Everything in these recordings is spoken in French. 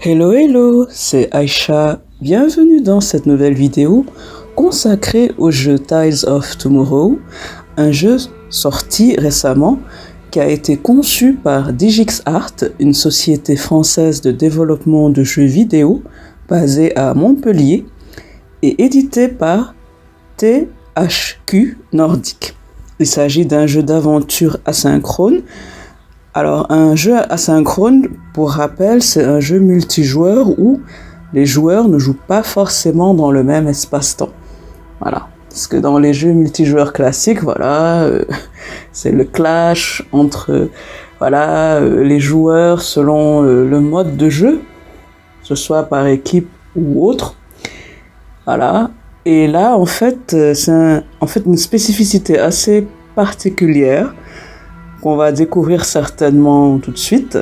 Hello hello, c'est Aïcha. Bienvenue dans cette nouvelle vidéo consacrée au jeu Tides of Tomorrow, un jeu sorti récemment qui a été conçu par DigixArt, une société française de développement de jeux vidéo basée à Montpellier et édité par THQ Nordic. Il s'agit d'un jeu d'aventure asynchrone. Alors, un jeu asynchrone, pour rappel, c'est un jeu multijoueur où les joueurs ne jouent pas forcément dans le même espace-temps. Voilà. Parce que dans les jeux multijoueurs classiques, c'est le clash entre les joueurs selon le mode de jeu, que ce soit par équipe ou autre. Voilà. Et là, en fait, c'est une spécificité assez particulière qu'on va découvrir certainement tout de suite.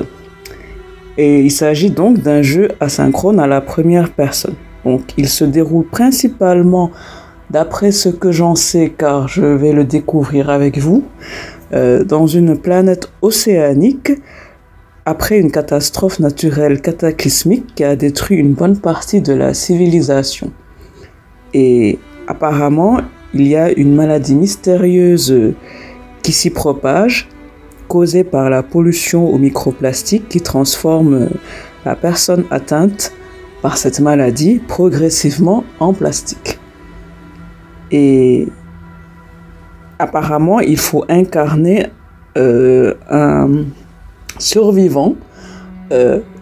Et il s'agit donc d'un jeu asynchrone à la première personne. Donc il se déroule principalement, d'après ce que j'en sais, car je vais le découvrir avec vous, dans une planète océanique, après une catastrophe naturelle cataclysmique qui a détruit une bonne partie de la civilisation. Et apparemment, il y a une maladie mystérieuse qui s'y propage, causée par la pollution au microplastique qui transforme la personne atteinte par cette maladie progressivement en plastique. Et apparemment, il faut incarner un survivant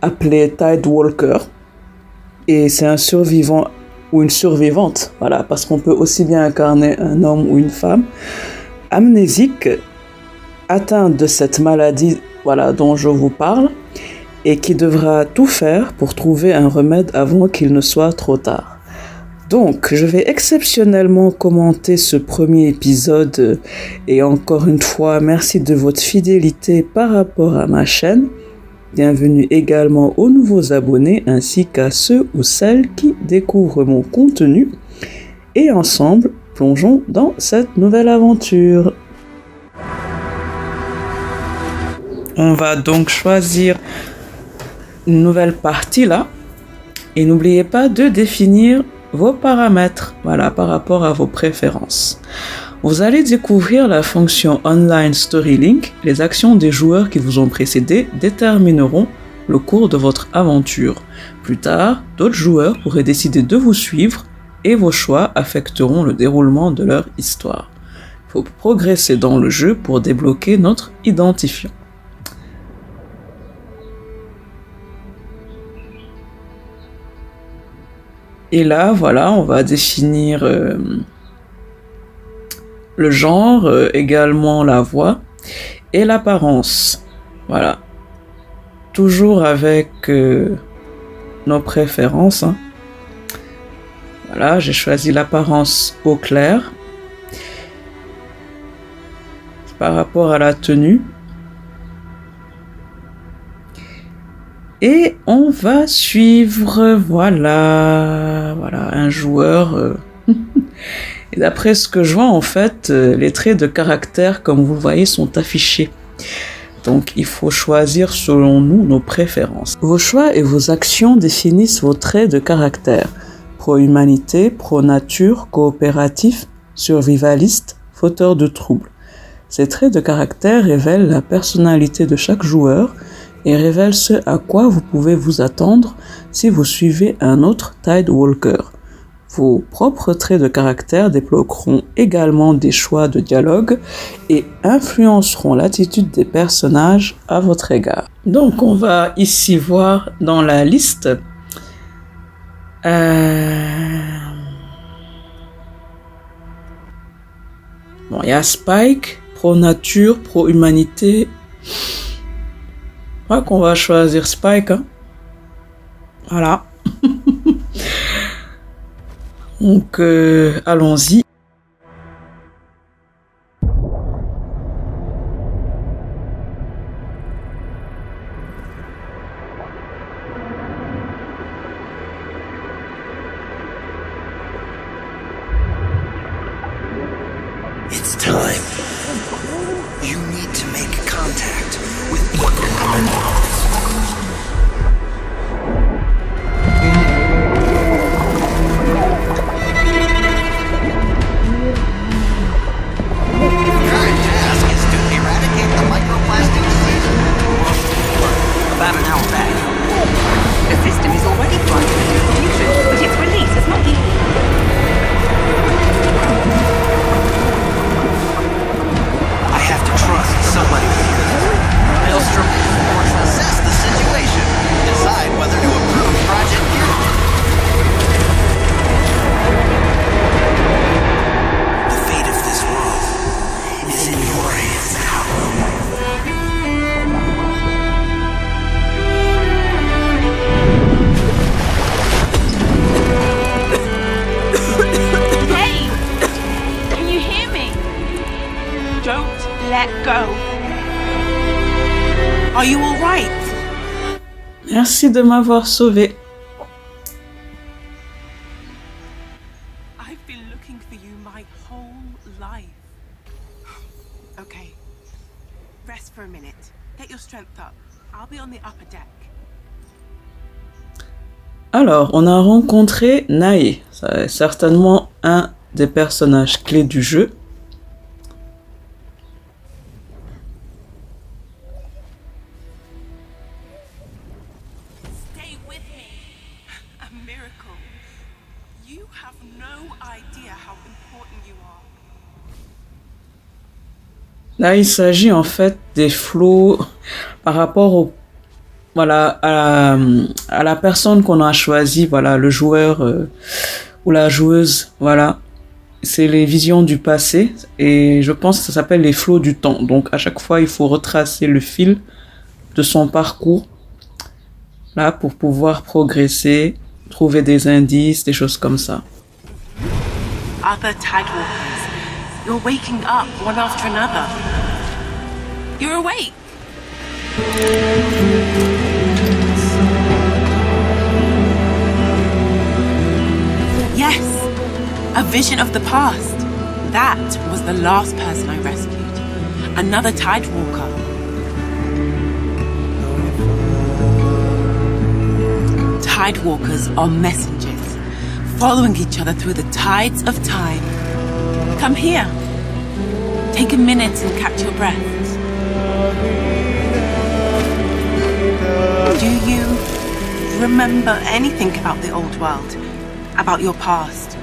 appelé Tidewalker. Et c'est un survivant ou une survivante, parce qu'on peut aussi bien incarner un homme ou une femme amnésique, atteinte de cette maladie dont je vous parle, et qui devra tout faire pour trouver un remède avant qu'il ne soit trop tard. Donc, je vais exceptionnellement commenter ce premier épisode, et encore une fois, merci de votre fidélité par rapport à ma chaîne. Bienvenue également aux nouveaux abonnés, ainsi qu'à ceux ou celles qui découvrent mon contenu. Et ensemble, plongeons dans cette nouvelle aventure. On va donc choisir une nouvelle partie là. Et n'oubliez pas de définir vos paramètres, par rapport à vos préférences. Vous allez découvrir la fonction Online Story Link. Les actions des joueurs qui vous ont précédé détermineront le cours de votre aventure. Plus tard, d'autres joueurs pourraient décider de vous suivre et vos choix affecteront le déroulement de leur histoire. Il faut progresser dans le jeu pour débloquer notre identifiant. Et là, on va définir le genre, également la voix et l'apparence. Toujours avec nos préférences. J'ai choisi l'apparence au clair. Par rapport à la tenue. Et on va suivre, un joueur. Et d'après ce que je vois, en fait, les traits de caractère, comme vous le voyez, sont affichés. Donc, il faut choisir selon nous nos préférences. Vos choix et vos actions définissent vos traits de caractère. Pro-humanité, pro-nature, coopératif, survivaliste, fauteur de troubles. Ces traits de caractère révèlent la personnalité de chaque joueur et révèlent ce à quoi vous pouvez vous attendre si vous suivez un autre Tidewalker. Vos propres traits de caractère débloqueront également des choix de dialogue et influenceront l'attitude des personnages à votre égard. Donc on va ici voir dans la liste il y a Spike, pro-nature, pro-humanité. Je crois qu'on va choisir Spike. Voilà. Donc, allons-y. It's time. You need to make contact with Merci de m'avoir sauvé. I've been looking for you my whole life. Okay. Rest for a minute. Get your strength up. I'll be on the upper deck. Alors, on a rencontré Nae. Ça est certainement un des personnages clés du jeu. Stay with me. A miracle. You have no idea how important you are. Là, il s'agit en fait des flots par rapport au, voilà, à la personne qu'on a choisie, voilà, le joueur ou la joueuse, voilà. C'est les visions du passé et je pense que ça s'appelle les flots du temps. Donc à chaque fois, il faut retracer le fil de son parcours là pour pouvoir progresser, trouver des indices, des choses comme ça. Other Tidewalkers. You're waking up one after another. You're awake. Yes, a vision of the past. That was the last person I rescued. Another Tidewalker. Tidewalkers are messengers, following each other through the tides of time. Come here. Take a minute and catch your breath. Do you remember anything about the old world? About your past?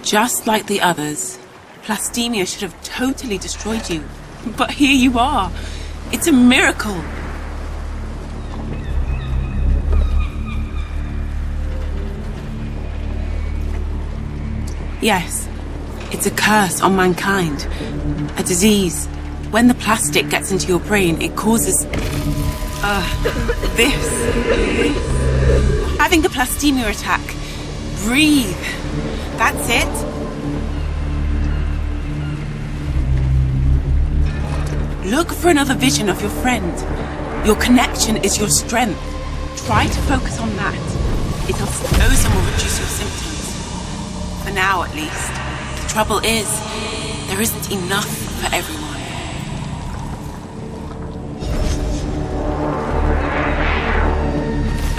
Just like the others, Plastemia should have totally destroyed you. But here you are. It's a miracle. Yes, it's a curse on mankind. A disease. When the plastic gets into your brain, it causes... this. Having a Plastemia attack. Breathe. That's it. Look for another vision of your friend. Your connection is your strength. Try to focus on that. Those will reduce your symptoms. For now, at least. The trouble is, there isn't enough for everyone.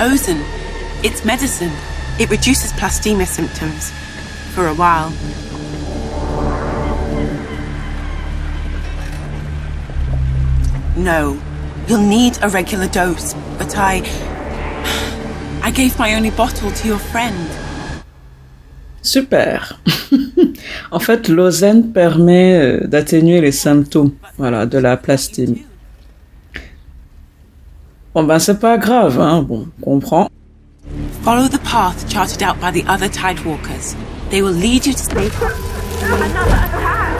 Ozone. It's medicine. It reduces Plastemia symptoms. For a while. No. You'll need a regular dose, but I gave my only bottle to your friend. Super. En fait, l'ozène permet d'atténuer les symptômes, voilà, de la plastémie. Bon ben c'est pas grave, hein, bon, on comprend. Follow the path charted out by the other Tidewalkers. They will lead you to safe. Another attack!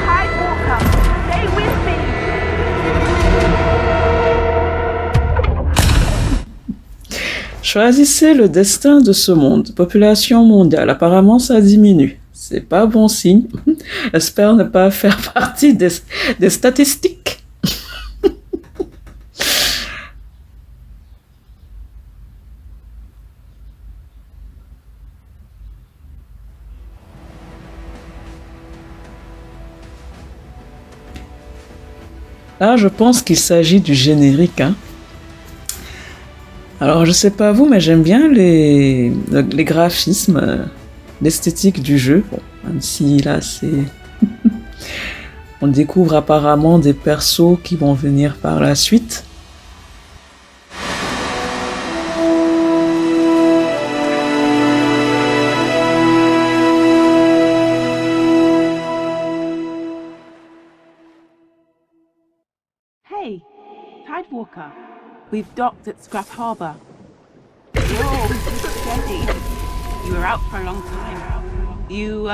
Tidewalker! Stay with me! Choisissez le destin de ce monde. Population mondiale. Apparemment, ça diminue. C'est pas bon signe. J'espère ne pas faire partie des statistiques. Là, je pense qu'il s'agit du générique, hein. Alors, je sais pas vous, mais j'aime bien les graphismes, l'esthétique du jeu. Bon, même si là, c'est... On découvre apparemment des persos qui vont venir par la suite. Hey, Tidewalker. We've docked at Scrap Harbor. Whoa, steady. You were out for a long time. You,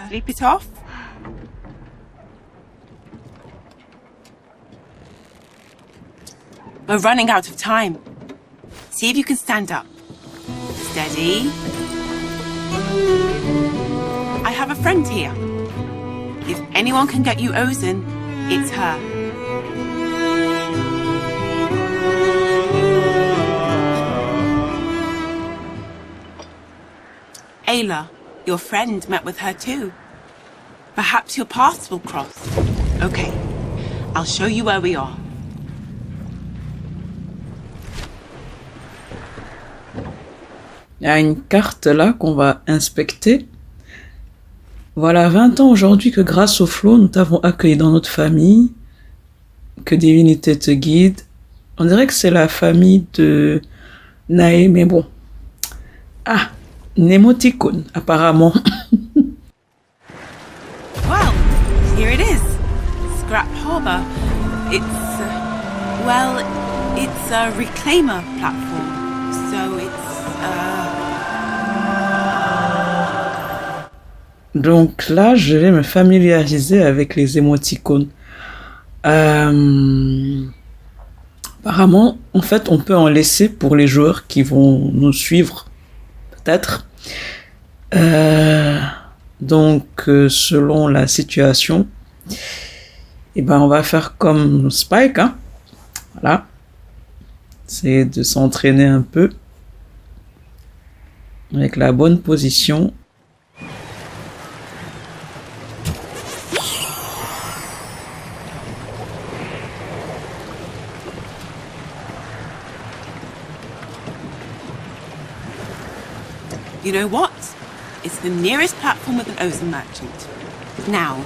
sleep it off? We're running out of time. See if you can stand up. Steady. I have a friend here. If anyone can get you Ozen, it's her. Ayla, your friend, met with her too. Perhaps your paths will cross. Okay, I'll show you where we are. Il y a une carte là qu'on va inspecter. Voilà 20 ans aujourd'hui que grâce au flow, nous t'avons accueilli dans notre famille. Que divinité te guide. On dirait que c'est la famille de Nae, mais bon. Ah, une émoticône, apparemment. Well, here it is. Scrap Harbor. It's a reclaimer platform. So Donc là, je vais me familiariser avec les émoticônes. Apparemment, en fait, on peut en laisser pour les joueurs qui vont nous suivre, peut-être. Donc, selon la situation, on va faire comme Spike, hein. Voilà. C'est de s'entraîner un peu avec la bonne position. You know what? It's the nearest platform with an Ozen merchant. Now,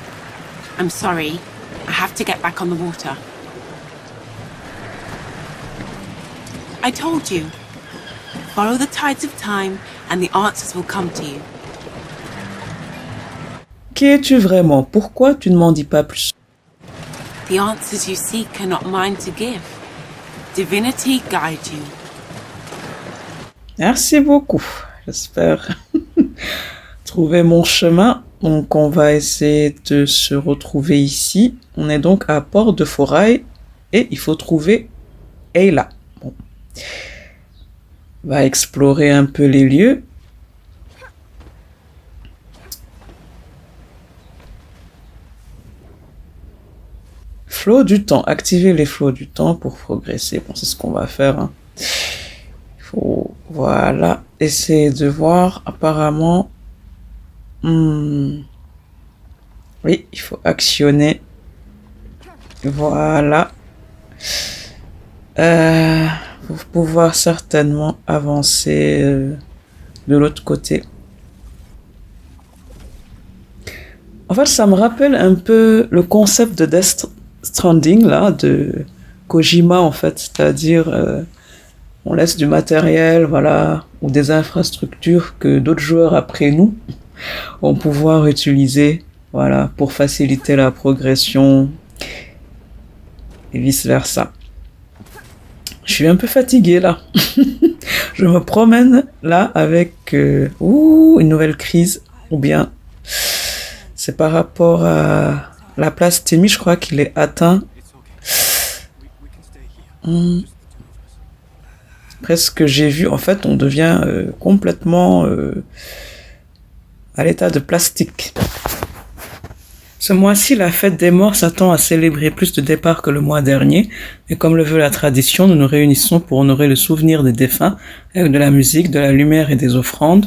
I'm sorry, I have to get back on the water. I told you, follow the tides of time and the answers will come to you. Qui es-tu vraiment? Pourquoi tu ne m'en dis pas plus? The answers you seek are not mine to give. Divinity guide you. Merci beaucoup. J'espère trouver mon chemin. Donc, on va essayer de se retrouver ici. On est donc à Port de Forail et il faut trouver Ayla. Bon. On va explorer un peu les lieux. Flow du temps. Activer les flots du temps pour progresser. Bon, c'est ce qu'on va faire, hein. Faut, voilà, essayer de voir, apparemment, oui, il faut actionner, voilà, pour pouvoir certainement avancer de l'autre côté. En fait, ça me rappelle un peu le concept de Death Stranding, là, de Kojima, en fait, c'est-à-dire... on laisse du matériel, voilà, ou des infrastructures que d'autres joueurs après nous vont pouvoir utiliser, voilà, pour faciliter la progression et vice versa. Je suis un peu fatigué là. Je me promène là avec une nouvelle crise, ou bien c'est par rapport à la place Timmy, je crois qu'il est atteint. Après ce que j'ai vu, en fait, on devient complètement à l'état de plastique. Ce mois-ci, la fête des morts s'attend à célébrer plus de départs que le mois dernier. Et comme le veut la tradition, nous nous réunissons pour honorer le souvenir des défunts avec de la musique, de la lumière et des offrandes.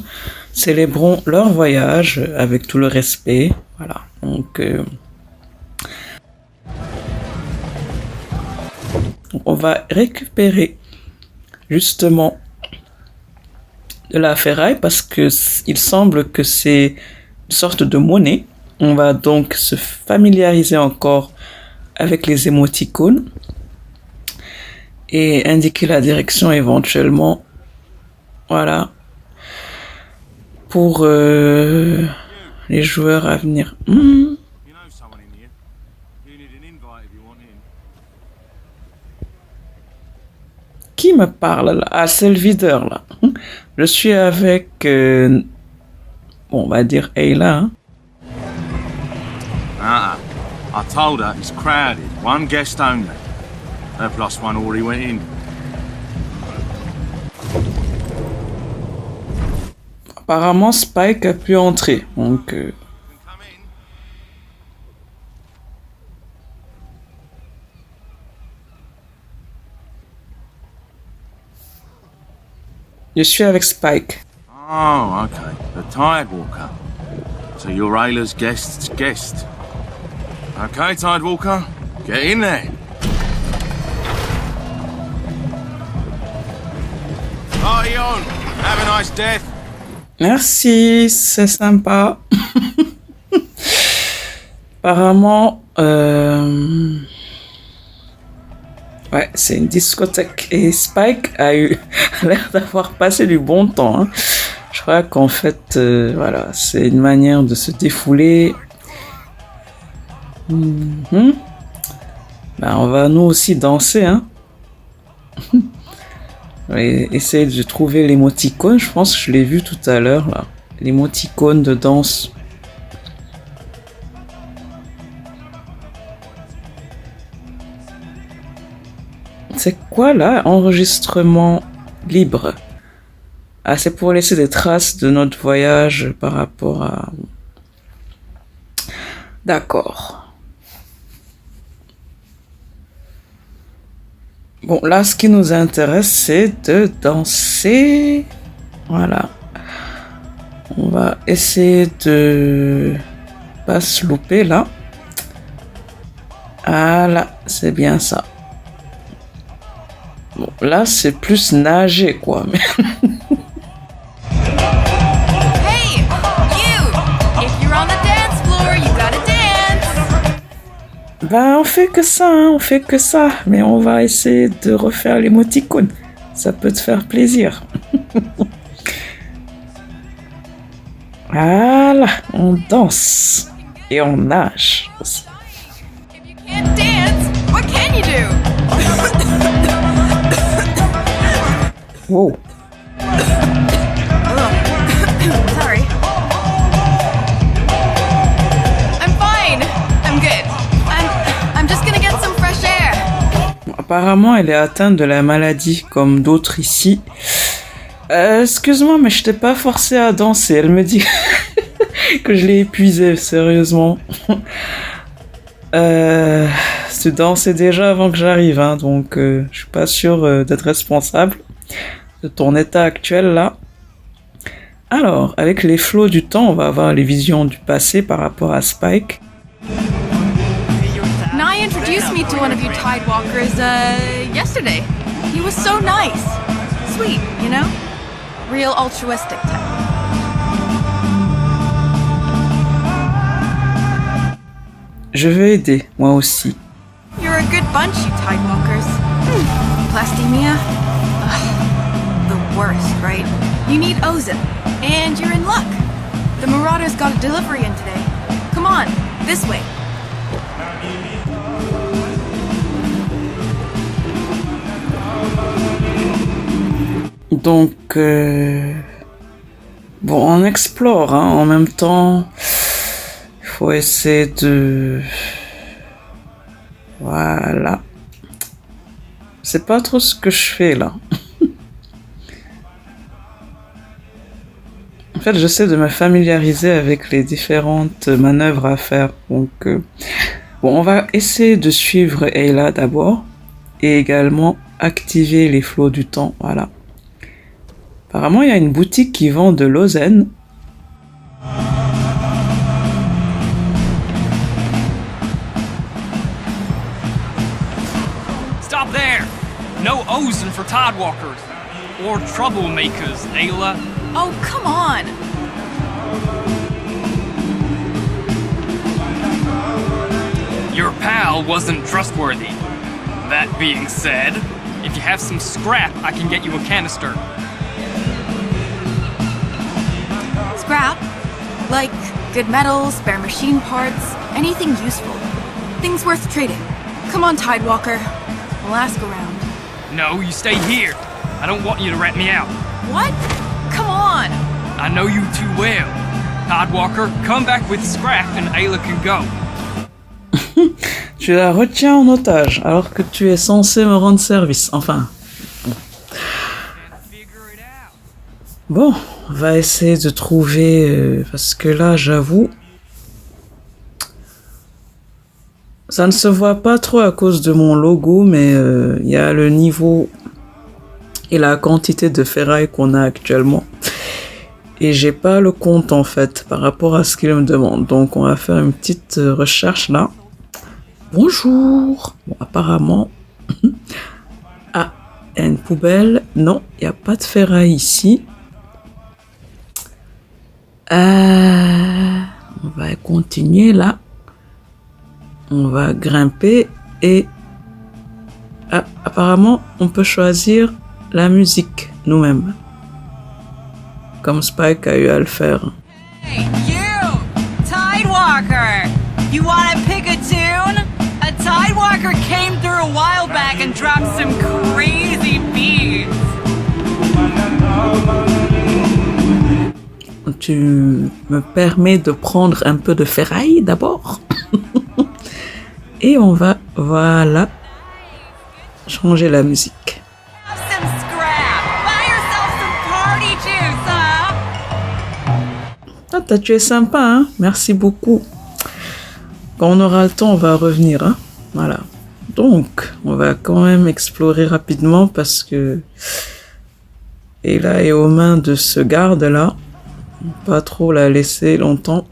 Célébrons leur voyage avec tout le respect. Voilà. Donc, on va récupérer justement de la ferraille parce que il semble que c'est une sorte de monnaie. On va donc se familiariser encore avec les émoticônes et indiquer la direction éventuellement, voilà, pour les joueurs à venir. Qui me parle là? Ah, c'est le videur là. Je suis avec, on va dire Ayla. Hein? I told her it's crowded. One guest only. Her plus one already went in. apparemment, Spike a pu entrer. Donc, je suis avec Spike. Oh, okay. The Tidewalker. So you're Ayla's guest's guest. Okay, Tidewalker, get in there. Party on. Have a nice death. Merci, c'est sympa. Apparemment, ouais, c'est une discothèque et Spike a eu l'air d'avoir passé du bon temps. Hein. Je crois qu'en fait, voilà, c'est une manière de se défouler. Ben, on va nous aussi danser, hein. Et essayer de trouver l'émoticône. Je pense que je l'ai vu tout à l'heure là. L'émoticône de danse. C'est quoi là? Enregistrement libre. Ah, c'est pour laisser des traces de notre voyage par rapport à... D'accord. Bon, là, ce qui nous intéresse, c'est de danser. Voilà. On va essayer de pas se louper, là. Voilà, c'est bien ça. Bon, là, c'est plus nager, quoi. Mais... Hey, you! If you're on the dance floor, you gotta dance! Ben, on fait que ça, hein, on fait que ça. Mais on va essayer de refaire l'émoticône. Ça peut te faire plaisir. Voilà, on danse. Et on nage aussi. If you can't dance, what can you do? Wow. Sorry. I'm fine. I'm good. I'm just gonna get some fresh air. Apparemment, elle est atteinte de la maladie comme d'autres ici. Excuse-moi, mais je t'ai pas forcé à danser. Elle me dit que je l'ai épuisée, sérieusement. Tu dansais déjà avant que j'arrive, hein, donc je suis pas sûr d'être responsable de ton état actuel là. Alors, avec les flots du temps, on va avoir les visions du passé par rapport à Spike. Nye introduced me to one of you Tidewalkers, yesterday. He was so nice. Sweet, you know? Real altruistic type. Je vais aider, moi aussi. You're a good bunch, you Tidewalkers. Plastemia? Ugh, the worst, right? You need Ozen, and you're in luck. The Marauders got a delivery in today. Come on, this way. Donc, bon, on explore, hein, en même temps. Il faut essayer de... Voilà. C'est pas trop ce que je fais, là. En fait, j'essaie de me familiariser avec les différentes manœuvres à faire. Donc, bon, on va essayer de suivre Ayla d'abord. Et également activer les flots du temps, voilà. Apparemment, il y a une boutique qui vend de l'Ozen. Stop there! No Ozen for Tidewalkers. Or troublemakers, Ayla. Oh, come on! Your pal wasn't trustworthy. That being said, if you have some scrap, I can get you a canister. Scrap? Like good metals, spare machine parts, anything useful. Things worth trading. Come on, Tidewalker. We'll ask around. No, you stay here. I don't want you to rat me out. What? Come on! I know you too well. Tidewalker, come back with scrap and Ayla can go. Tu la retiens en otage alors que tu es censé me rendre service. Enfin. Bon, on va essayer de trouver... parce que là, j'avoue... Ça ne se voit pas trop à cause de mon logo, mais il y a le niveau et la quantité de ferraille qu'on a actuellement. Et j'ai pas le compte en fait par rapport à ce qu'il me demande. Donc on va faire une petite recherche là. Bonjour. Bon, apparemment... Ah, il y a une poubelle. Non, il n'y a pas de ferraille ici. On va continuer là. On va grimper et... Ah, apparemment, on peut choisir la musique nous-mêmes. Comme Spike a eu à le faire. Hey, you! Tidewalker! You wanna pick a tune? A Tidewalker came through a while back and dropped some crazy beats. Tu me permets de prendre un peu de ferraille d'abord? Et on va, voilà, changer la musique. Have some scrap! Buy yourself some party juice, huh? Ah, tu es sympa, hein? Merci beaucoup. Quand on aura le temps, on va revenir, hein? Voilà. Donc, on va quand même explorer rapidement parce que... Et là, est aux mains de ce garde-là. Pas trop la laisser longtemps.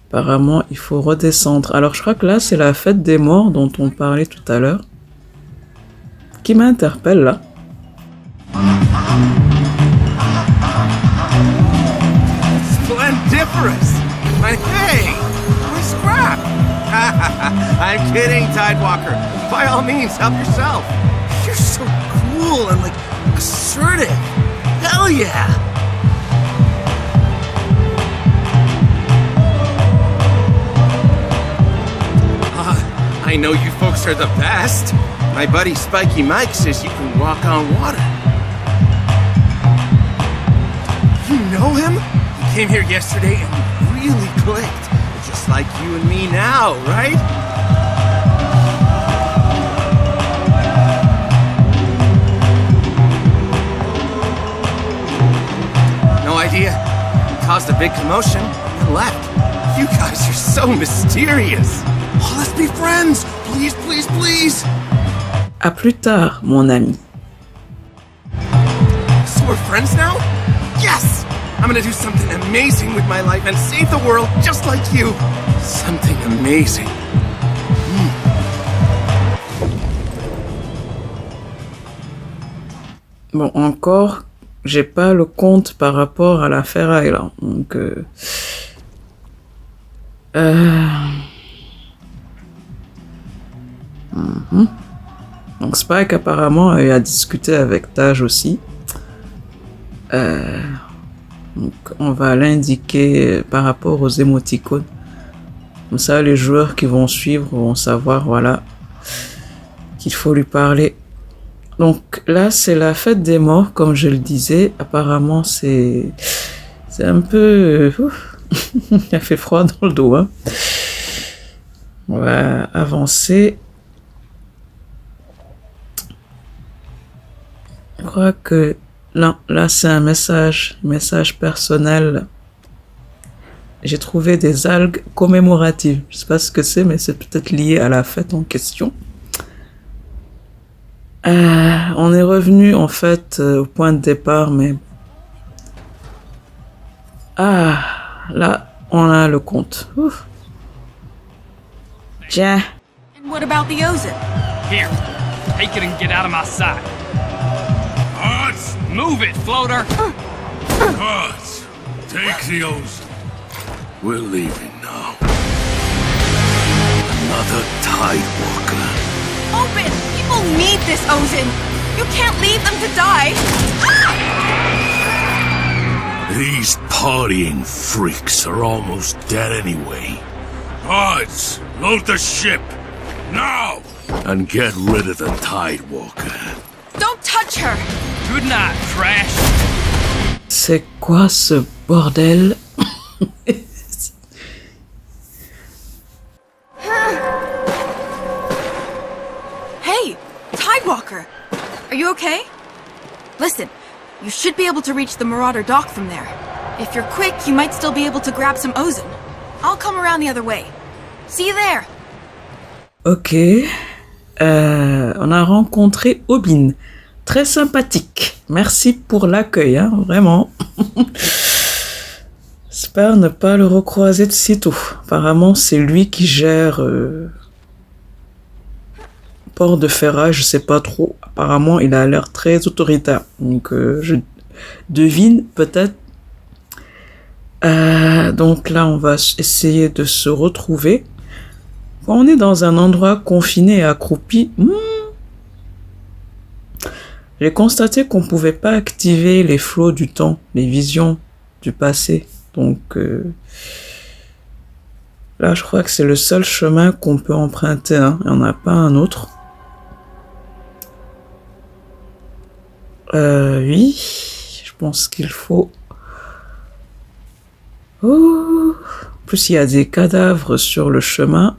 Apparemment, il faut redescendre. Alors, je crois que là, c'est la fête des morts dont on parlait tout à l'heure. Qui m'interpelle, là. Splendiferous! And hey, my scrap! I'm kidding, Tidewalker. By all means, help yourself. You're so cool and like assertive. Hell yeah! I know you folks are the best. My buddy Spiky Mike says you can walk on water. You know him? He came here yesterday and we really clicked. Just like you and me now, right? No idea. He caused a big commotion and left. You guys are so mysterious. Oh, let's be friends! Please, please, please! À plus tard, mon ami. So we're friends now? Yes! I'm gonna do something amazing with my life and save the world just like you. Something amazing. Bon, encore, j'ai pas le compte par rapport à la ferraille, là. Donc, Donc Spike apparemment a eu à discuter avec Taj aussi. Donc on va l'indiquer par rapport aux émoticônes. Comme ça les joueurs qui vont suivre vont savoir voilà qu'il faut lui parler. Donc là c'est la fête des morts comme je le disais. Apparemment c'est un peu... Il a fait froid dans le dos. Hein. On va avancer. Je crois que non, là c'est un message personnel. J'ai trouvé des algues commémoratives. Je sais pas ce que c'est, mais c'est peut-être lié à la fête en question. On est revenu en fait au point de départ, mais là on a le compte. Ouf. Tiens. And what about the ozone? Here, take it and get out of my sight. Move it, floater! Gods, take the ozone. We're leaving now. Another Tidewalker. Open! People need this ozone! You can't leave them to die! These partying freaks are almost dead anyway. Gods, load the ship! Now! And get rid of the Tidewalker. Don't touch her! Good night, trash! C'est quoi ce bordel? Hey, Tidewalker! Are you okay? Listen, You should be able to reach the Marauder dock from there. If you're quick, you might still be able to grab some Ozen. I'll come around the other way. See you there. Ok. On a rencontré Obin. Très sympathique. Merci pour l'accueil, hein, vraiment. J'espère ne pas le recroiser de sitôt. Apparemment, c'est lui qui gère Port de Ferraille, je sais pas trop. Apparemment, il a l'air très autoritaire. Donc, je devine peut-être. Donc là, on va essayer de se retrouver. Quand on est dans un endroit confiné et accroupi, j'ai constaté qu'on pouvait pas activer les flots du temps, les visions du passé. Donc là, je crois que c'est le seul chemin qu'on peut emprunter. Hein. Il n'y en a pas un autre. Oui, je pense qu'il faut... Oh. En plus, il y a des cadavres sur le chemin.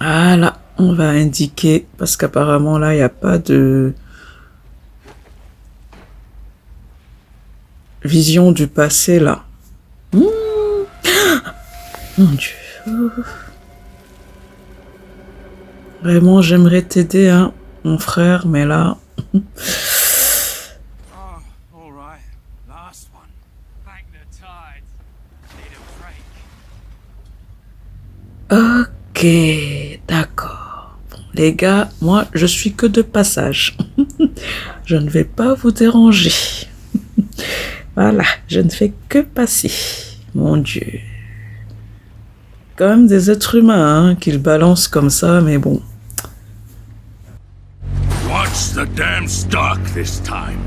Voilà, on va indiquer, parce qu'apparemment là, il n'y a pas de vision du passé là. Mon Dieu. Vraiment, j'aimerais t'aider, hein, mon frère, mais là... Ok, d'accord. Bon, les gars, moi, je suis que de passage. Je ne vais pas vous déranger. Voilà, je ne fais que passer. Mon Dieu. Quand même des êtres humains, hein, qu'ils balancent comme ça, mais bon. Watch the damn stock this time.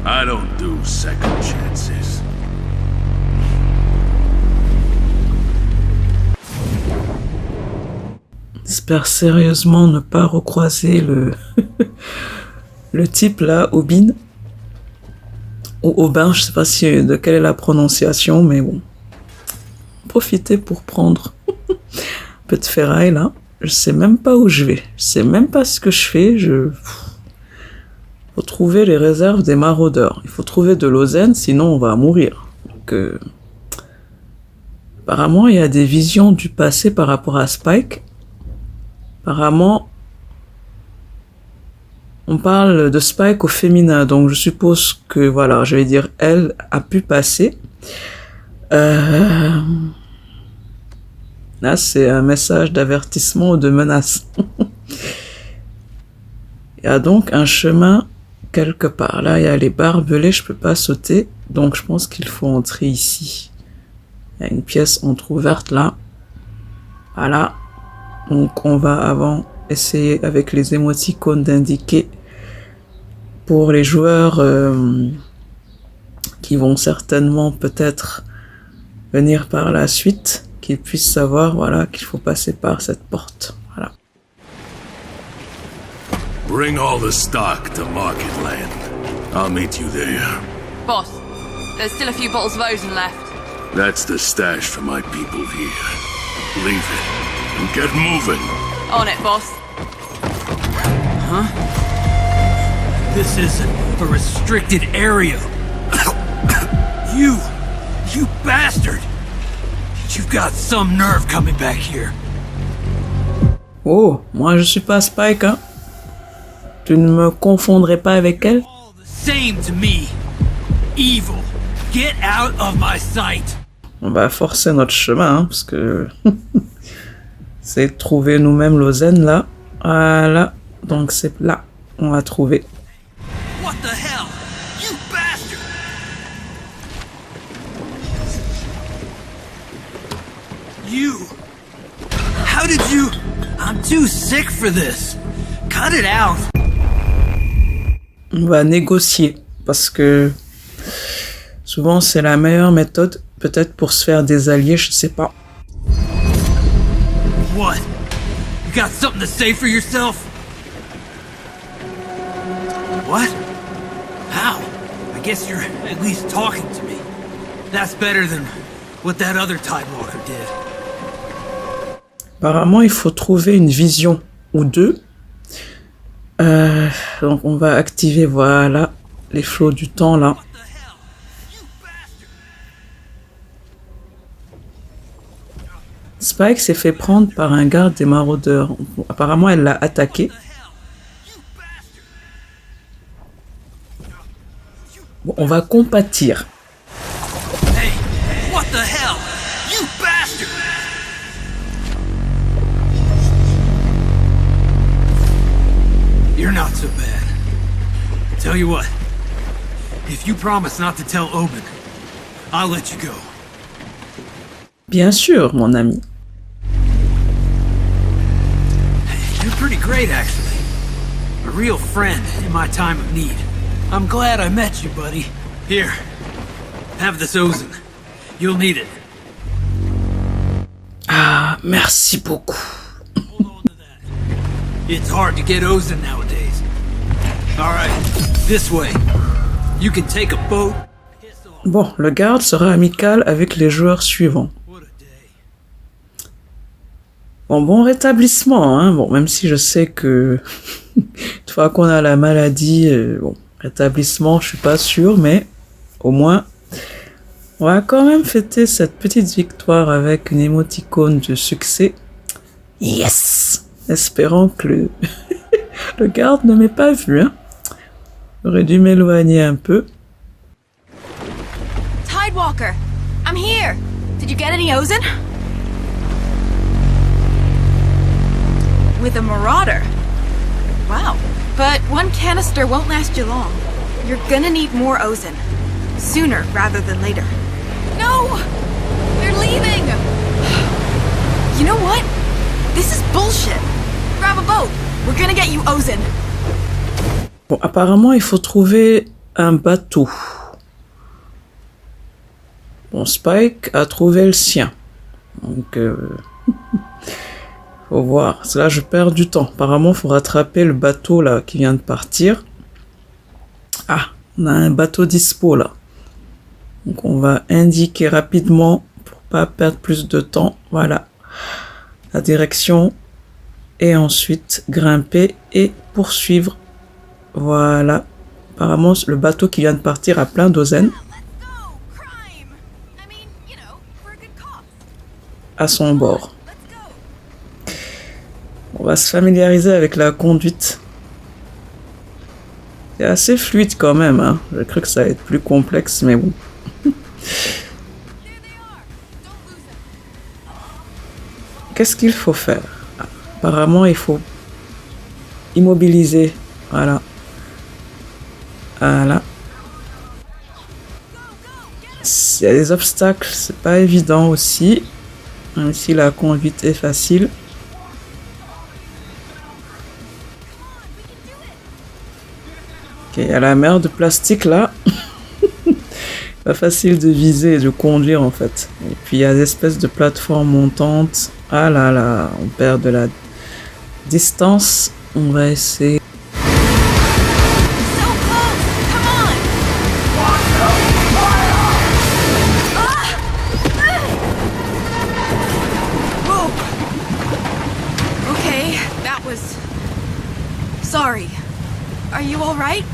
I don't do second chances. J'espère sérieusement ne pas recroiser le type là, Obin. Ou Aubin, je sais pas de quelle est la prononciation, mais bon. Profitez pour prendre un peu de ferraille là. Je sais même pas où je vais. Je sais même pas ce que je fais. Faut trouver les réserves des maraudeurs. Il faut trouver de l'Ozen, sinon on va mourir. Donc, apparemment, il y a des visions du passé par rapport à Spike. Apparemment, on parle de Spike au féminin, donc je suppose que, voilà, je vais dire, elle a pu passer. Là, c'est un message d'avertissement ou de menace. Il y a donc un chemin quelque part. Là, il y a les barbelés, je peux pas sauter, donc je pense qu'il faut entrer ici. Il y a une pièce entrouverte là. Voilà. Donc on va avant essayer avec les émoticônes d'indiquer pour les joueurs qui vont certainement peut-être venir par la suite, qu'ils puissent savoir, voilà, qu'il faut passer par cette porte. Voilà. Bring all the stock to Market Land. I'll meet you there. Boss, there's still a few bottles of Ozen left. That's the stash for my people here. Leave it. And get moving. On it, boss. Huh? This is a restricted area. You bastard! You've got some nerve coming back here. Oh, moi je suis pas Spike, hein. Tu ne me confondrais pas avec elle? All the same to me. Evil. Get out of my sight. On va forcer notre chemin, hein, parce que... c'est de trouver nous-mêmes l'Ozen, là. Voilà. Donc c'est là. On va trouver. What the hell? You bastard! You... How did you... I'm too sick for this. Cut it out. On va négocier. Parce que... souvent c'est la meilleure méthode. Peut-être pour se faire des alliés, je sais pas. What? You got something to say for yourself? What? How? I guess you're at least talking to me. That's better than what that other Tidewalker did. Apparemment, il faut trouver une vision ou deux Donc on va activer, voilà, les flots du temps là. Spike s'est fait prendre par un garde des maraudeurs. Apparemment, elle l'a attaqué. Bon, on va compatir. Hey, what the hell? You bastard! You're not so bad. Tell you what, if you promise not to tell Oben, I'll let you go. Bien sûr, mon ami. You're pretty great, actually. A real friend in my time of need. I'm glad I met you, buddy. Here, have this Ozen. You'll need it. Ah, merci beaucoup. Hold on to that. It's hard to get Ozen nowadays. All right, this way. You can take a boat. Bon, le garde sera amical avec les joueurs suivants. Bon rétablissement, hein. Bon, même si je sais que une fois qu'on a la maladie, bon, rétablissement, je suis pas sûr, mais au moins, on va quand même fêter cette petite victoire avec une émoticône de succès. Yes! Espérant que le garde ne m'ait pas vu, hein. J'aurais dû m'éloigner un peu. Tidewalker, I'm here. Did you get any Ozen? With a marauder. Wow. But one canister won't last you long. You're gonna need more Ozen. Sooner rather than later. No! They're leaving! You know what? This is bullshit. Grab a boat. We're gonna get you Ozen. Bon, apparemment, il faut trouver un bateau. Bon, Spike a trouvé le sien. Donc, faut voir. C'est là, je perds du temps. Apparemment, il faut rattraper le bateau là qui vient de partir. Ah, on a un bateau dispo là. Donc, on va indiquer rapidement pour pas perdre plus de temps. Voilà. La direction. Et ensuite, grimper et poursuivre. Voilà. Apparemment, le bateau qui vient de partir a plein d'Ozen. À son bord. On va se familiariser avec la conduite. C'est assez fluide quand même, hein. J'ai cru que ça allait être plus complexe, mais bon. Qu'est-ce qu'il faut faire? Apparemment, il faut immobiliser. Voilà. Voilà. Il y a des obstacles, c'est pas évident aussi. Même si la conduite est facile. Ok, il y a la mer de plastique là. Pas facile de viser et de conduire en fait. Et puis il y a des espèces de plateformes montantes. Ah là là, on perd de la distance. On va essayer. Sorry. Are you alright?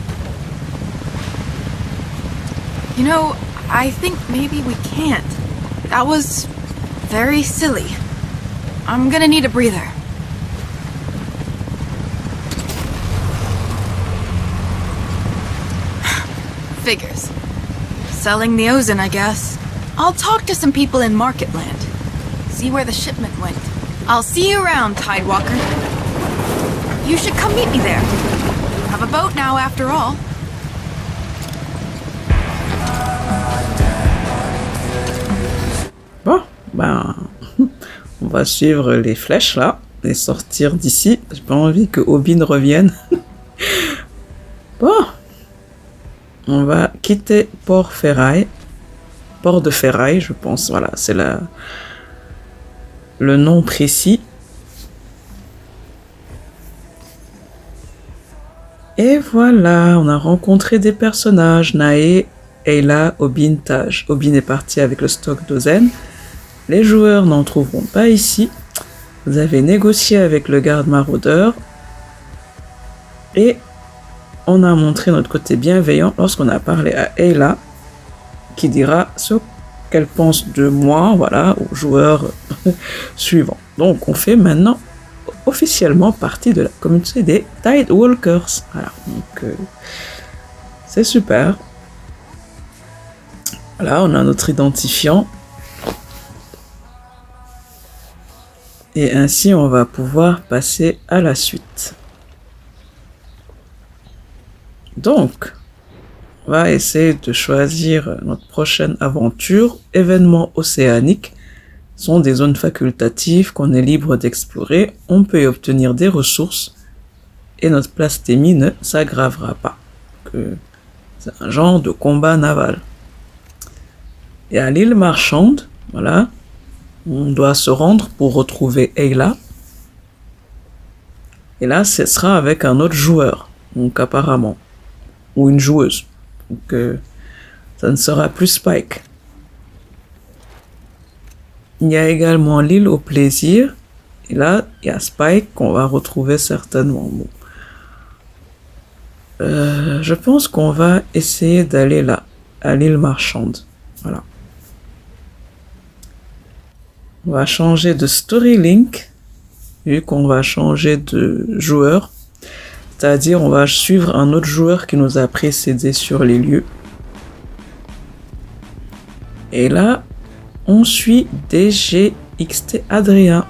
You know, I think maybe we can't. That was very silly. I'm gonna need a breather. Figures. Selling the Ozen, I guess. I'll talk to some people in Marketland. See where the shipment went. I'll see you around, Tidewalker. You should come meet me there. You have a boat now, after all. Bon, ben, on va suivre les flèches là et sortir d'ici. J'ai pas envie que Obin revienne. Bon, on va quitter Port-Ferraille. Port de Ferraille, je pense. Voilà, c'est le nom précis. Et voilà, on a rencontré des personnages. Nae, Ayla, Obin, Taj. Obin est parti avec le stock d'Ozen. Les joueurs n'en trouveront pas ici. Vous avez négocié avec le garde maraudeur. Et on a montré notre côté bienveillant lorsqu'on a parlé à Ayla, qui dira ce qu'elle pense de moi, voilà, aux joueurs suivants. Donc, on fait maintenant officiellement partie de la communauté des Tidewalkers. Voilà, donc c'est super. Voilà, on a notre identifiant. Et ainsi, on va pouvoir passer à la suite. Donc, on va essayer de choisir notre prochaine aventure. Événements océaniques sont des zones facultatives qu'on est libre d'explorer. On peut y obtenir des ressources et notre plastémie ne s'aggravera pas. C'est un genre de combat naval. Et à l'île marchande, voilà, on doit se rendre pour retrouver Ayla. Et là, ce sera avec un autre joueur, donc apparemment, ou une joueuse. Donc, ça ne sera plus Spike. Il y a également l'île au plaisir. Et là, il y a Spike qu'on va retrouver certainement. Bon. Je pense qu'on va essayer d'aller là, à l'île marchande. Voilà. On va changer de story link, vu qu'on va changer de joueur. C'est-à-dire, on va suivre un autre joueur qui nous a précédé sur les lieux. Et là, on suit DGXT Adrien.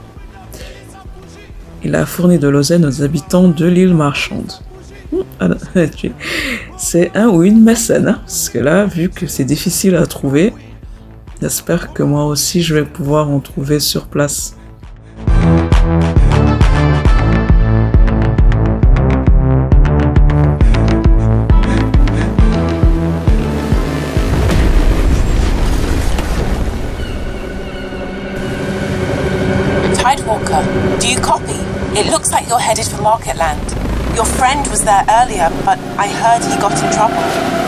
Il a fourni de l'oseille aux habitants de l'île marchande. C'est un ou une mécène, hein, parce que là, vu que c'est difficile à trouver, j'espère que moi aussi je vais pouvoir en trouver sur place. Tidewalker, do you copy? It looks like you're headed for Marketland. Your friend was there earlier, but I heard he got in trouble.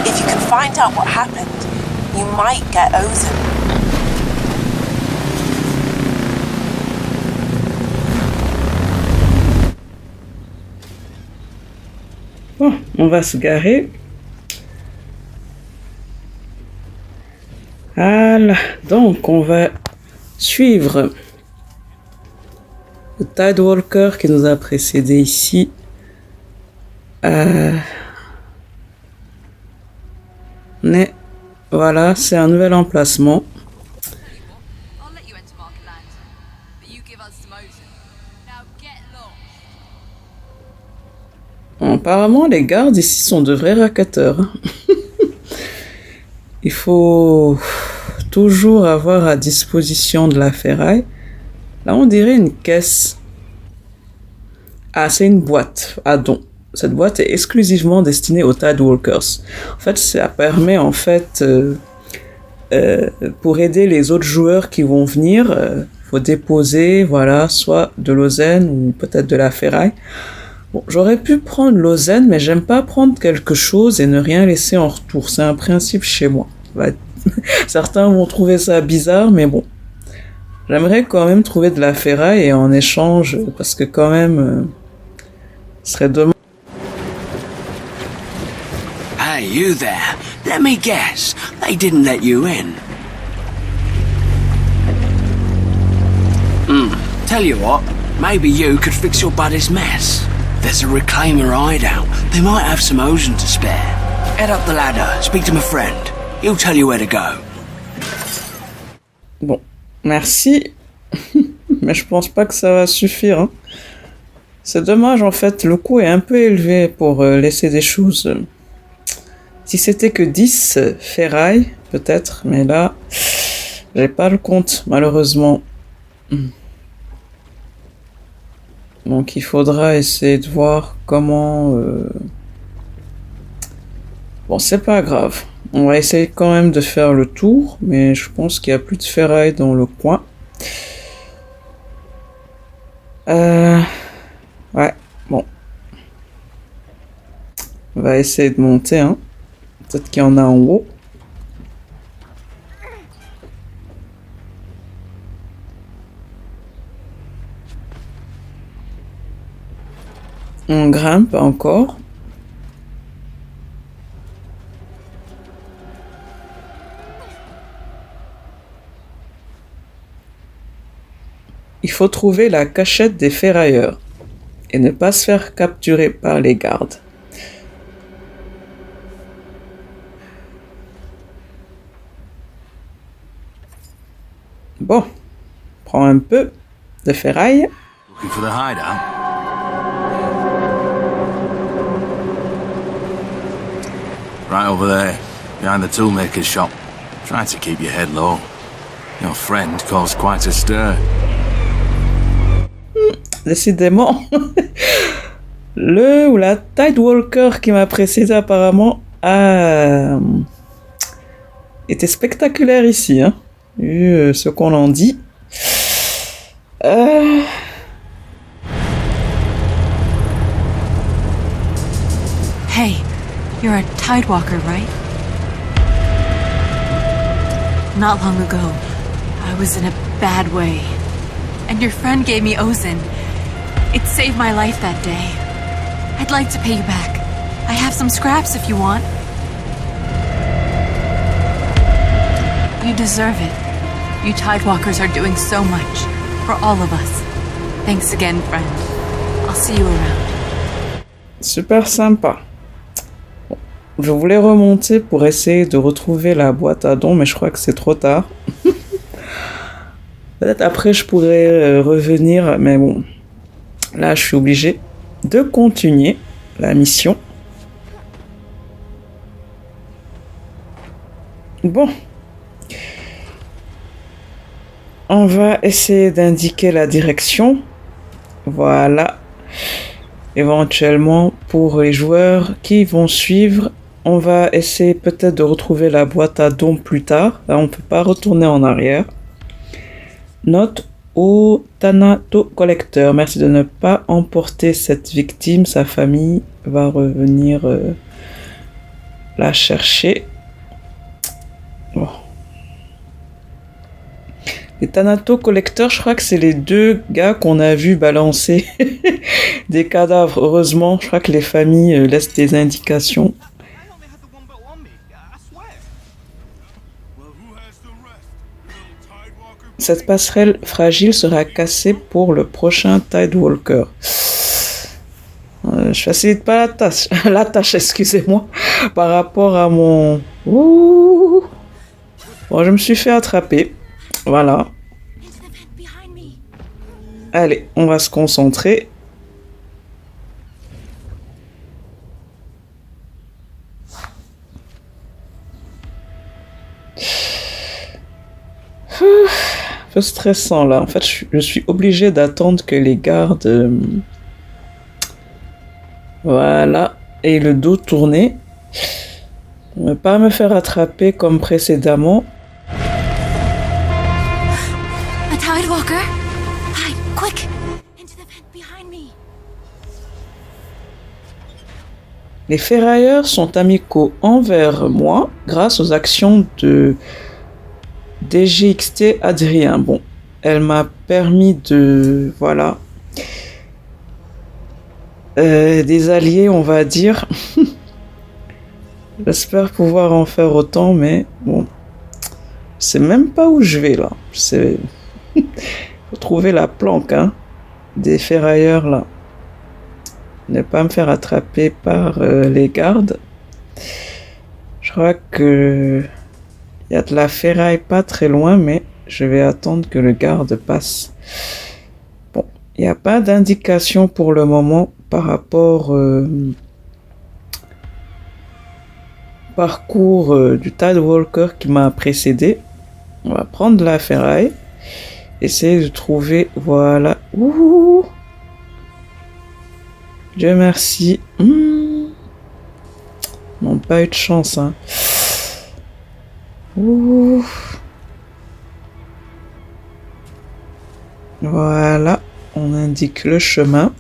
If you can find out what happened, you might get Ozen. Bon, on va se garer. Voilà, donc on va suivre le Tidewalker qui nous a précédé ici. Mais voilà, c'est un nouvel emplacement. Apparemment, les gardes ici sont de vrais racketeurs. Il faut toujours avoir à disposition de la ferraille. Là, on dirait une caisse. Ah, c'est une boîte à dons. Cette boîte est exclusivement destinée aux Tidewalkers. En fait, ça permet, en fait, pour aider les autres joueurs qui vont venir, faut déposer, voilà, soit de l'ozen ou peut-être de la ferraille. Bon, j'aurais pu prendre l'ozen, mais j'aime pas prendre quelque chose et ne rien laisser en retour. C'est un principe chez moi. Certains vont trouver ça bizarre, mais bon. J'aimerais quand même trouver de la ferraille et en échange, parce que quand même, ce serait dommage. Hey, you there. Let me guess. They didn't let you in. Tell you what, maybe you could fix your buddy's mess. There's a reclaimer hideout. They might have some ozen to spare. Head up the ladder, speak to my friend. He'll tell you where to go. Bon, merci. Mais je pense pas que ça va suffire. Hein. C'est dommage, en fait. Le coût est un peu élevé pour laisser des choses. Si c'était que 10 ferrailles, peut-être. Mais là, j'ai pas le compte, malheureusement. Donc il faudra essayer de voir comment... Bon, c'est pas grave. On va essayer quand même de faire le tour, mais je pense qu'il n'y a plus de ferraille dans le coin. Ouais, bon. On va essayer de monter, hein. Peut-être qu'il y en a en haut. On grimpe encore. il faut trouver la cachette des ferrailleurs et ne pas se faire capturer par les gardes. Bon, prends un peu de ferraille. Looking for the hideout? Right over there, behind the toolmaker's shop. Try to keep your head low. Your friend caused quite a stir. Décidément, le ou la Tidewalker qui m'a précédé apparemment a été spectaculaire ici, hein, vu ce qu'on en dit. Hey, you're a Tidewalker, right? Not long ago, I was in a bad way. And your friend gave me Ozen. It saved my life that day. I'd like to pay you back. I have some scraps if you want. You deserve it. You Tidewalkers are doing so much. For all of us. Thanks again, friend. I'll see you around. Super sympa. Je voulais remonter pour essayer de retrouver la boîte à dons, mais je crois que c'est trop tard. Peut-être après je pourrais revenir, mais bon. Là, je suis obligé de continuer la mission. Bon. On va essayer d'indiquer la direction. Voilà. Éventuellement, pour les joueurs qui vont suivre, on va essayer peut-être de retrouver la boîte à dons plus tard. Là, on ne peut pas retourner en arrière. Note au Thanato Collecteur. Merci de ne pas emporter cette victime. Sa famille va revenir la chercher. Bon. Les Thanato Collecteurs, je crois que c'est les deux gars qu'on a vu balancer des cadavres. Heureusement, je crois que les familles laissent des indications. Cette passerelle fragile sera cassée pour le prochain Tidewalker. Je facilite pas la tâche, excusez-moi, par rapport à mon... Ouh. Bon, je me suis fait attraper. Voilà. Allez, on va se concentrer. Un peu stressant là. En fait, je suis obligé d'attendre que les gardes... Voilà. Et le dos tourné. Ne pas me faire attraper comme précédemment. A Tidewalker? Hide, quick! Into the vent behind me. Les ferrailleurs sont amicaux envers moi grâce aux actions de DGXT Adrien. Bon, elle m'a permis de... Voilà. Des alliés, on va dire. J'espère pouvoir en faire autant, mais bon. Je sais même pas où je vais, là. Je sais... Faut trouver la planque, hein. Des ferrailleurs, là. Ne pas me faire attraper par les gardes. Je crois que... Il y a de la ferraille pas très loin, mais je vais attendre que le garde passe. Bon, il n'y a pas d'indication pour le moment par rapport parcours du Tidewalker qui m'a précédé. On va prendre de la ferraille. Essayer de trouver... Voilà. Ouh. Dieu merci. Non, pas eu de chance, hein. Ouh. Voilà, on indique le chemin.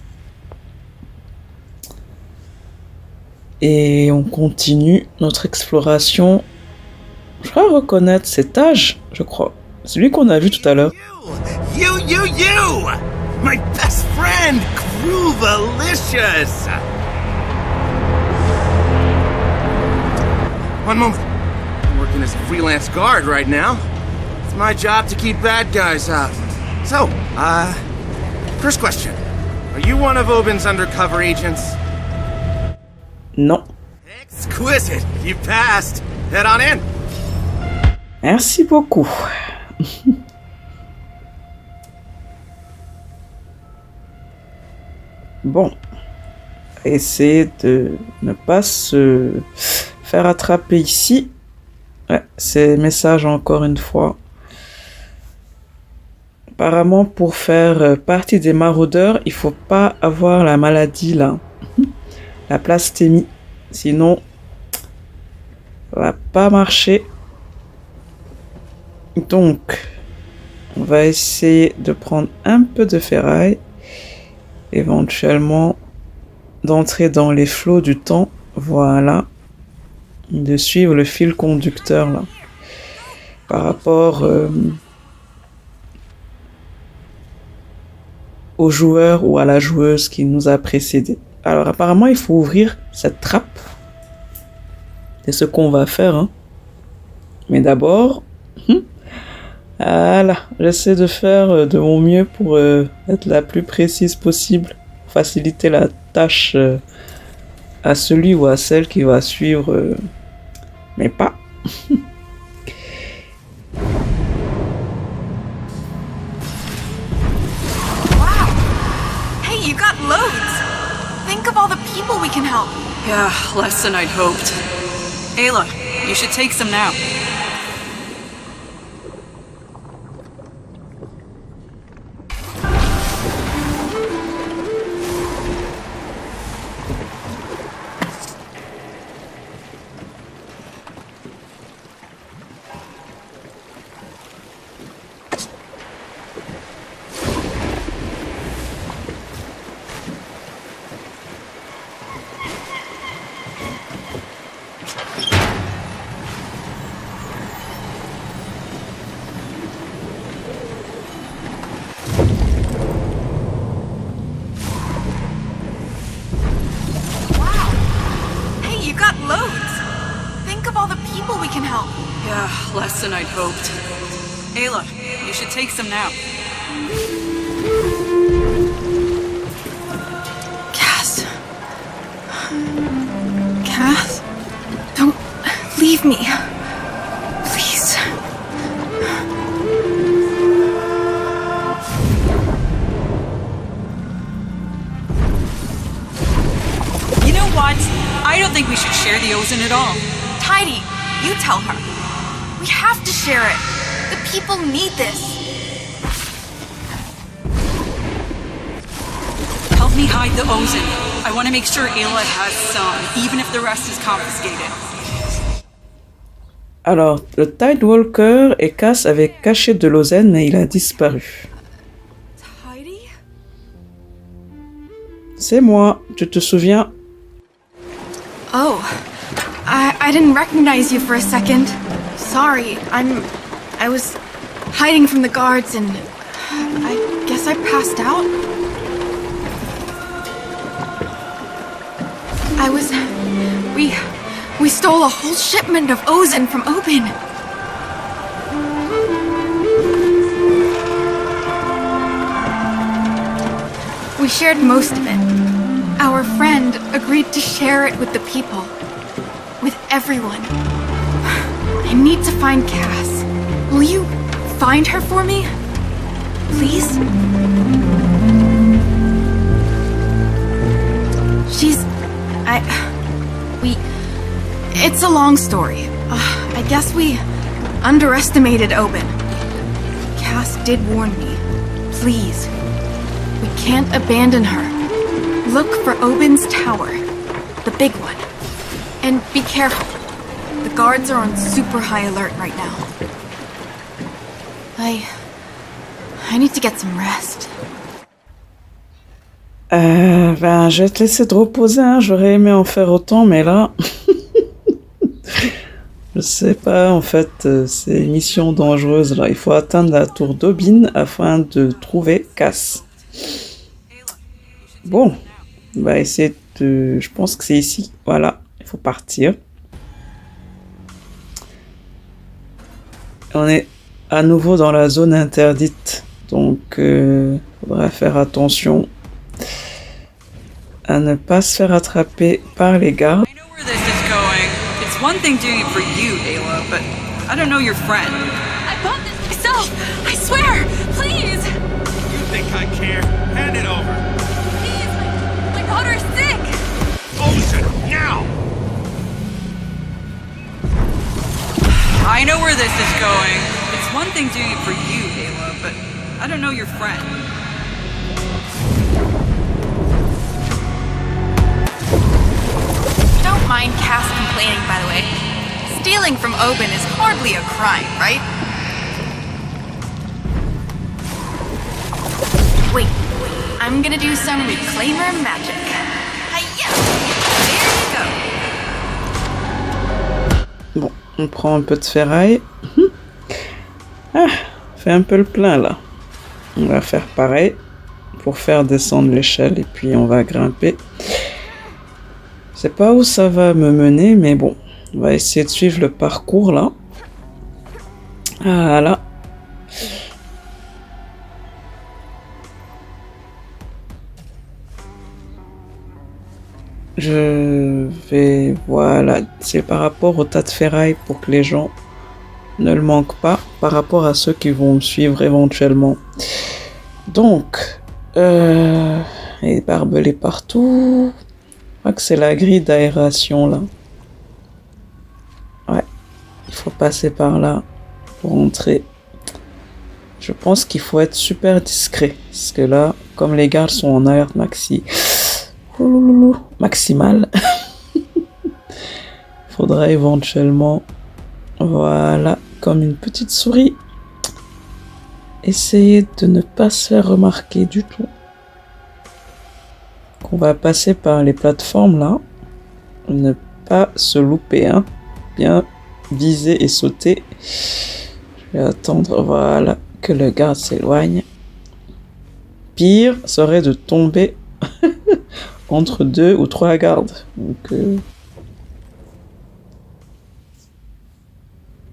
Et on continue notre exploration. Je crois reconnaître cet âge, je crois. Celui qu'on a vu tout à l'heure. You! My best friend, Groovalicious! One moment. I'm working as a freelance guard right now. It's my job to keep bad guys out. So, First question. Are you one of Oben's undercover agents? Non. Exquisite. You passed. Head on in. Merci beaucoup. Bon. Essayer de ne pas se faire attraper ici. Ouais, c'est message encore une fois. Apparemment, pour faire partie des maraudeurs, il faut pas avoir la maladie là. La plastémie. Sinon, ça va pas marcher. Donc, on va essayer de prendre un peu de ferraille. Éventuellement, d'entrer dans les flots du temps. Voilà. De suivre le fil conducteur là. Par rapport au joueur ou à la joueuse qui nous a précédé. Alors apparemment, il faut ouvrir cette trappe. C'est ce qu'on va faire. Hein. Mais d'abord, voilà, j'essaie de faire de mon mieux pour être la plus précise possible. Faciliter la tâche à celui ou à celle qui va suivre mes pas. Hey, you got loads! Think of all the people we can help. Yeah, less than I'd hoped. Ayla, you should take some now. Yeah, less than I'd hoped. Ayla, you should take some now. Cass. Cass? Don't leave me. Please. You know what? I don't think we should share the Ozen at all. Tidy, you tell her. We have to share it. The people need this. Help me hide the Ozen. I want to make sure Ayla has some, even if the rest is confiscated. Alors, le Tidewalker et Cass avaient caché de l'Ozen, mais il a disparu. Tidy? C'est moi, tu te souviens? Oh, I didn't recognize you for a second. Sorry, I was hiding from the guards and I guess I passed out. We stole a whole shipment of Ozen from Oben. We shared most of it. Our friend agreed to share it with the people. With everyone. I need to find Cass. Will you find her for me? Please? It's a long story. I guess we underestimated Oben. Cass did warn me. Please. We can't abandon her. Look for Oben's tower. The big one. And be careful. The guards are on super high alert right now. I need to get some rest. Je vais te laisser te reposer, hein. J'aurais aimé en faire autant, mais là... je sais pas, en fait, c'est une mission dangereuse, là. Il faut atteindre la tour d'Oben afin de trouver Cass. Bon, on va essayer de... Je pense que c'est ici. Voilà, il faut partir. On est à nouveau dans la zone interdite Donc, faudra faire attention à ne pas se faire attraper par les gardes. I know where this is going. It's one thing doing it for you, Ayla, but I don't know your friend. I bought this myself! I swear! Please! You think I care? Hand it over. Please! My daughter's sick! Ozen, now! I know where this is going. It's one thing doing it for you, Ayla, but I don't know your friend. Don't mind Cass complaining, by the way. Stealing from Oben is hardly a crime, right? Wait, I'm gonna do some reclaimer magic. Hiya! There you go. Bon, on prend un peu de ferraille. Ah, fait un peu le plein là. On va faire pareil pour faire descendre l'échelle et puis on va grimper. Je sais pas où ça va me mener, mais bon, on va essayer de suivre le parcours là. Voilà. Je vais... Voilà, c'est par rapport au tas de ferraille pour que les gens ne le manquent pas, par rapport à ceux qui vont me suivre éventuellement. Donc, les barbelés partout. Je crois que c'est la grille d'aération là. Ouais, il faut passer par là pour entrer. Je pense qu'il faut être super discret, parce que là, comme les gardes sont en alerte maximale, faudra éventuellement, voilà, comme une petite souris, essayer de ne pas se faire remarquer du tout. On va passer par les plateformes là, ne pas se louper, hein. Bien viser et sauter. Je vais attendre, voilà, que le garde s'éloigne. Pire serait de tomber entre 2 ou 3 gardes. Donc,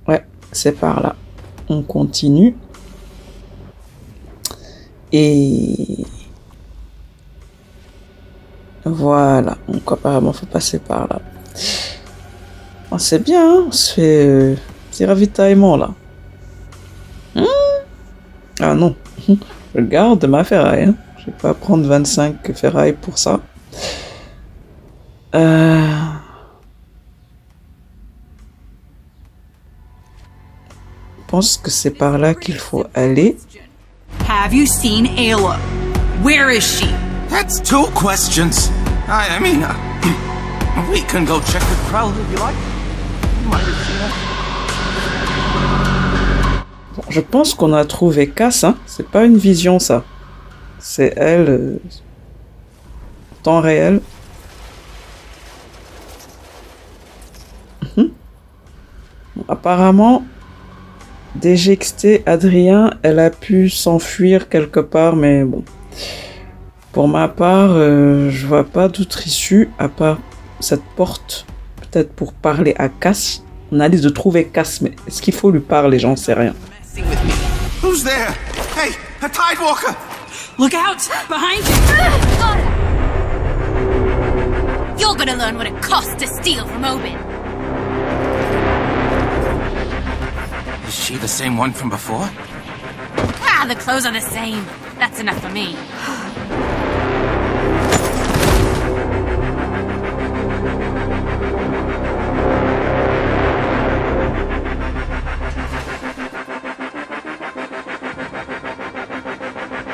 ouais, c'est par là. On continue. Et voilà. Donc, apparemment, faut passer par là. Oh, c'est bien, hein, on se fait petit ravitaillement là. Ah non, je garde ma ferraille. Hein. Je vais pas prendre 25 ferrailles pour ça. Je pense que c'est par là qu'il faut aller. Have you seen Ayla? Where is she? That's 2 questions. I mean, we can go check with Krell if you like. You might have seen her. Bon, je pense qu'on a trouvé Cass, hein. C'est pas une vision ça. C'est elle, temps réel. Bon, apparemment, DGXT Adrien, elle a pu s'enfuir quelque part, mais bon. Pour ma part, je vois pas d'autre issue à part cette porte. Peut-être pour parler à Cass. On a dit de trouver Cass, mais est-ce qu'il faut lui parler? J'en sais rien. Who's there? Hey, a Tidewalker! Look out! Behind you! You're gonna learn what it costs to steal from Oben. Is she the same one from before? Ah, the clothes are the same. That's enough for me.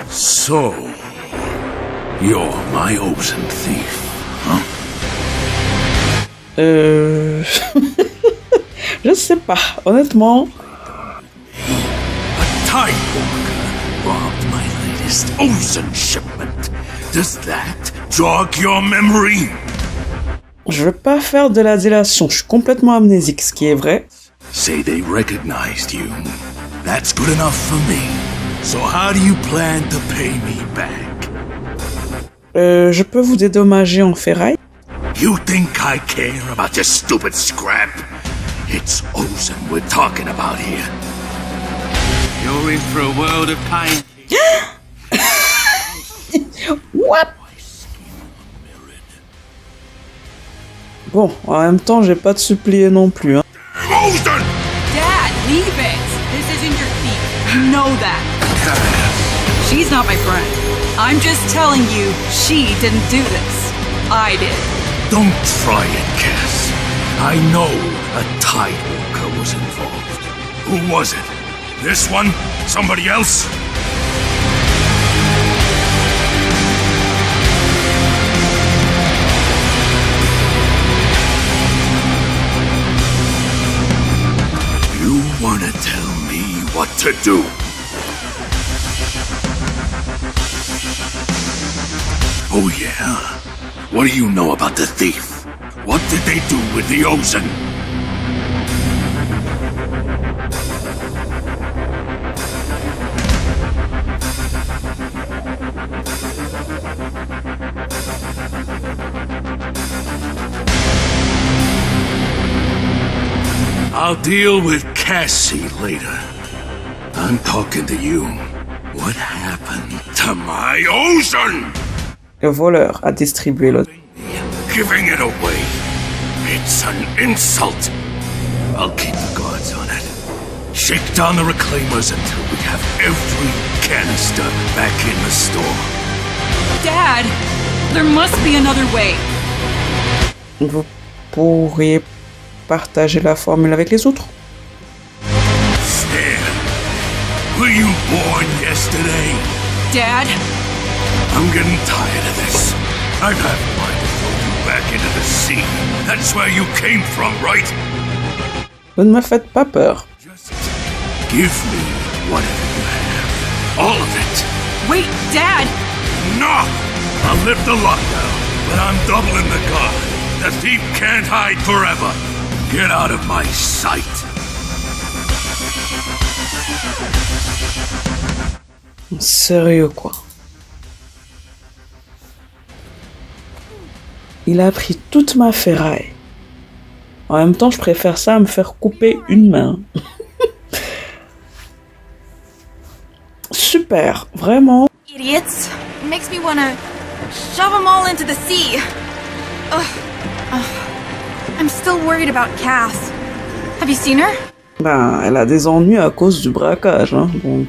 So, you're my Ozen thief, huh? Je sais pas, honnêtement. A Tidewalker robbed my latest Ozen shipment. Does that jog your memory? Je veux pas faire de la délation, je suis complètement amnésique, ce qui est vrai. Say they recognized you. That's good enough for me. So how do you plan to pay me back? Je peux vous dédommager en ferraille. You think I care about your stupid scrap? It's Ozen we're talking about here. You're in for a world of pain. What? Bon, en même temps, j'ai pas de supplier non plus. Hein. Dad, leave it. This isn't your thief. You know that. She's not my friend. I'm just telling you, she didn't do this. I did. Don't try it, Cass. I know a Tidewalker was involved. Who was it? This one? Somebody else? You wanna tell me what to do? Oh yeah? What do you know about the thief? What did they do with the Ozen? I'll deal with Cassie later. I'm talking to you. What happened to my Ozen? Le voleur a distribué le... Giving it away. It's an insult. I'll keep the guards on it. Shake down the reclaimers until we have every canister back in the store. Dad, there must be another way. Vous pourriez partager la formule avec les autres. Stan, were you born yesterday? Dad? I'm getting tired of this. I've had mine to throw you back into the sea. That's where you came from, right? Ne me faites pas peur. Just give me whatever you have. All of it. Wait, Dad! No! I'll lift the lockdown, but I'm doubling the guard. The thief can't hide forever. Get out of my sight. Sérieux, quoi. Il a pris toute ma ferraille. En même temps, je préfère ça à me faire couper une main. Super, vraiment. Idiots. It makes me wanna shove them all into the sea. Ugh. I'm still worried about Cass. Have you seen her? Ben, elle a des ennuis à cause du braquage, hein, donc...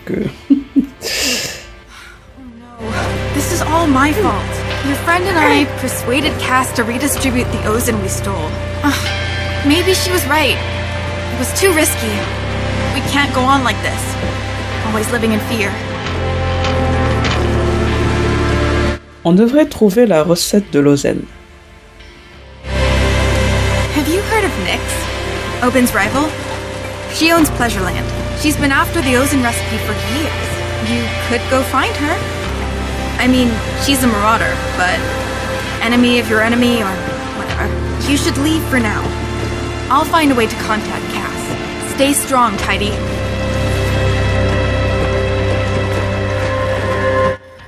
This is all my fault. Your friend and I persuaded Cass to redistribute the Ozen we stole. Maybe she was right. It was too risky. We can't go on like this. Always living in fear. On devrait trouver la recette de l'Ozen. Have you heard of Nyx? Oben's rival? She owns Pleasureland. She's been after the Ozen recipe for years. You could go find her. I mean, she's a marauder, but enemy of your enemy or whatever. You should leave for now. I'll find a way to contact Cass. Stay strong, Tidy.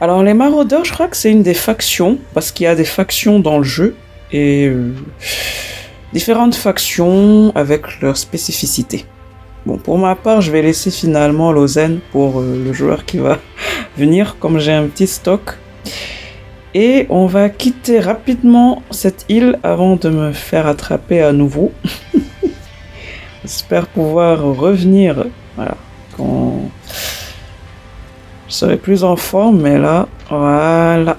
Alors les maraudeurs, je crois que c'est une des factions, parce qu'il y a des factions dans le jeu, et différentes factions avec leurs spécificités. Bon, pour ma part, je vais laisser finalement l'Ozen pour le joueur qui va venir, comme j'ai un petit stock. Et on va quitter rapidement cette île avant de me faire attraper à nouveau. J'espère pouvoir revenir, voilà, quand je serai plus en forme, mais là, voilà.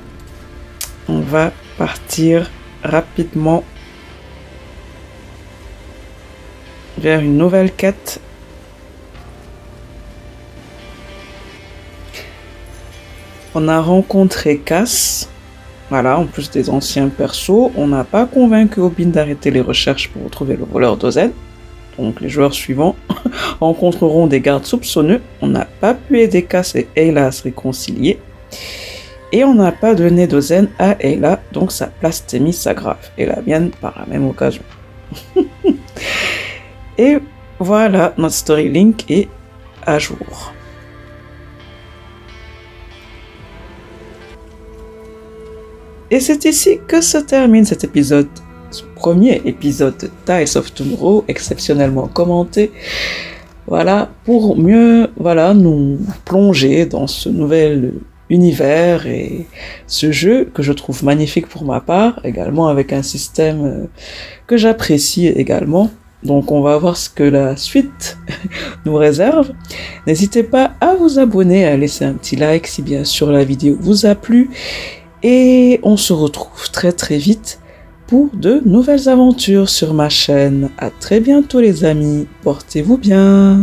On va partir rapidement vers une nouvelle quête. On a rencontré Cass, voilà, en plus des anciens persos. On n'a pas convaincu Obin d'arrêter les recherches pour retrouver le voleur d'Ozen. Donc les joueurs suivants rencontreront des gardes soupçonneux. On n'a pas pu aider Cass et Ayla à se réconcilier. Et on n'a pas donné d'Ozen à Ayla, donc sa blasphémie s'aggrave. Et la mienne par la même occasion. Et voilà, notre story link est à jour. Et c'est ici que se termine cet épisode, ce premier épisode de Ties of Tomorrow, exceptionnellement commenté Voilà, pour mieux nous plonger dans ce nouvel univers et ce jeu que je trouve magnifique pour ma part, également avec un système que j'apprécie également. Donc on va voir ce que la suite nous réserve. N'hésitez pas à vous abonner, à laisser un petit like si bien sûr la vidéo vous a plu. Et on se retrouve très très vite pour de nouvelles aventures sur ma chaîne. À très bientôt les amis, portez-vous bien.